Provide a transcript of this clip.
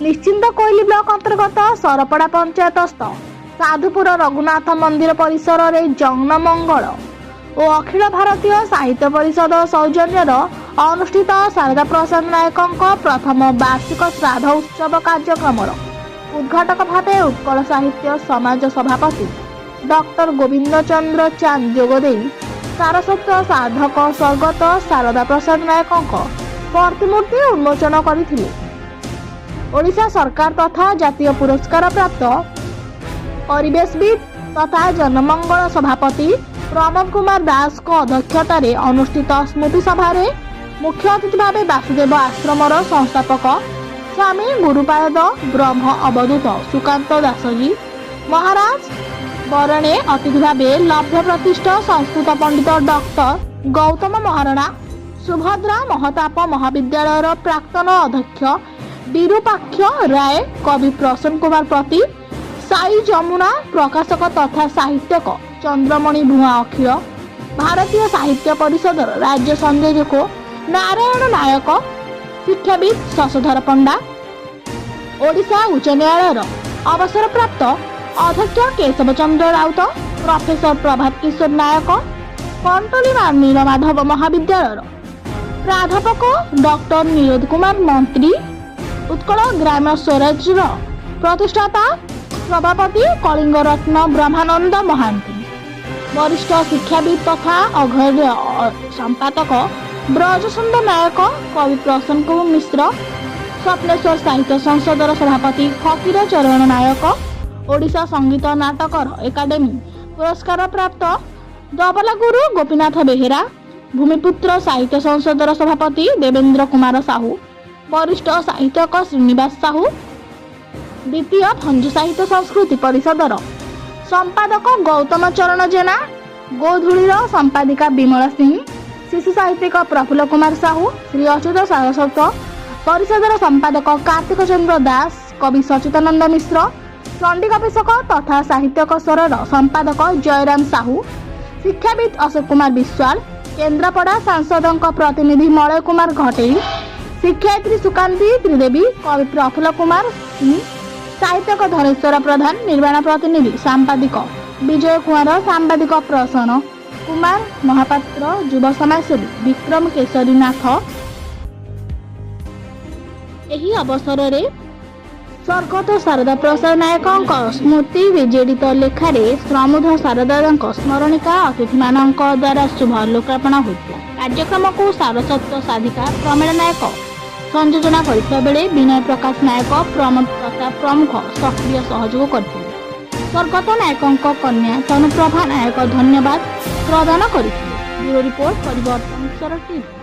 निश्चिंत कोइली ब्लॉक अंतर्गत सरपड़ा पंचायतस्थ साधुपुर रघुनाथ मंदिर परिसर में जन्म मंगल और अखिल भारतीय साहित्य परिषद सौजन्य अनुष्ठित शारदा प्रसाद नायक प्रथम वार्षिक श्राद्ध उत्सव कार्यक्रम उद्घाटक भावे उत्कल साहित्य समाज सभापति डॉक्टर गोविंद चंद्र चांद जोगदे सारस्वत साधक स्वर्गत शारदा प्रसाद नायक प्रतिमूर्ति उन्मोचन करथिले। ओडिशा सरकार तथा जातीय पुरस्कार प्राप्त परिवेशविद तथा जनमंगल सभापति प्रमोद कुमार दास को अध्यक्षतार अनुष्ठित स्मृति सभा मुख्य अतिथि भाव वासुदेव आश्रमर संस्थापक स्वामी गुरुपाद ब्रह्म अवधूत सुकांत दासजी महाराज बरणे अतिथि भाव लभ्य प्रतिष्ठ संस्कृत पंडित डॉक्टर गौतम महाराणा सुभद्रा महताप महाविद्यालय प्राक्तन अध्यक्ष विरूपाक्ष राय कवि प्रसन्न कुमार प्रति साई जमुना प्रकाशक तथा साहित्यक चंद्रमणि भुआ अखिल भारतीय साहित्य परिषद राज्य संयोजक नारायण नायक शिक्षाविद शशधर पंडा ओडिशा उच्च न्यायालय अवसर प्राप्त अध्यक्ष केशव चंद्र राउत प्रोफेसर प्रभात किशोर नायक कंटोली नीलमाधव महाविद्यालय प्राध्यापक डॉक्टर निरोध कुमार मंत्री उत्कल ग्राम स्वराज प्रतिष्ठाता सभापति कलिंग रत्न ब्रह्मानंद महांती वरिष्ठ शिक्षाविद तथा अघर्य संपादक ब्रजसुंदर नायक कवि प्रसन्न कुमार मिश्र स्वप्नेश्वर साहित्य संसदर सभापति फकीर चरण नायक ओडिशा संगीत नाटकर एकाडेमी पुरस्कार प्राप्त दबला गुरु गोपीनाथ बेहेरा भूमिपुत्र साहित्य संसदर सभापति देवेंद्र कुमार साहू वरिष्ठ साहित्यक श्रीनिवास साहू द्वितीय भंजु साहित्य संस्कृति परिषदर संपादक गौतम चरण जेना गोधूलीर संपादिका विमला सिंह शिशु साहित्यिक प्रफुल्ल कुमार साहू श्री अच्युत सारस्वत परिषदर संपादक कार्तिक चंद्र दास कवि सचितानंद मिश्र चंडी गवेषक तथा साहित्यक स्वरर संपादक जयराम साहू शिक्षाविद अशोक कुमार विश्वाल केन्द्रापड़ा सांसद प्रतिनिधि मलय कुमार घटेई शिक्षयित्री सुकांती त्रिदेवी कवि प्रफुल्ल कुमार सिंह साहित्यक धनेश्वर प्रधान निर्माण प्रतिनिधि सांबादिक विजय कुमार सांबादिक प्रसन्न कुमार महापात्र युव समाजसेवी विक्रम केशरी नाथ एही अवसर में स्वर्गत शारदा प्रसाद नायक स्मृति विजेडित लेखारे श्रमुध शारदा स्मरणिका अतिथि मान द्वारा शुभ लोकार्पण होता। कार्यक्रम को सारस्वत साधिका प्रमीला नायक संयोजना करथिबा बेले विनय प्रकाश नायक प्रमोद प्रताप प्रमुख सक्रिय सहयोग करथिले। स्वर्गत नायक कन्या तनुप्रभा नायक धन्यवाद प्रदान करथिले। ब्यूरो रिपोर्ट परिवर्तन टीवी।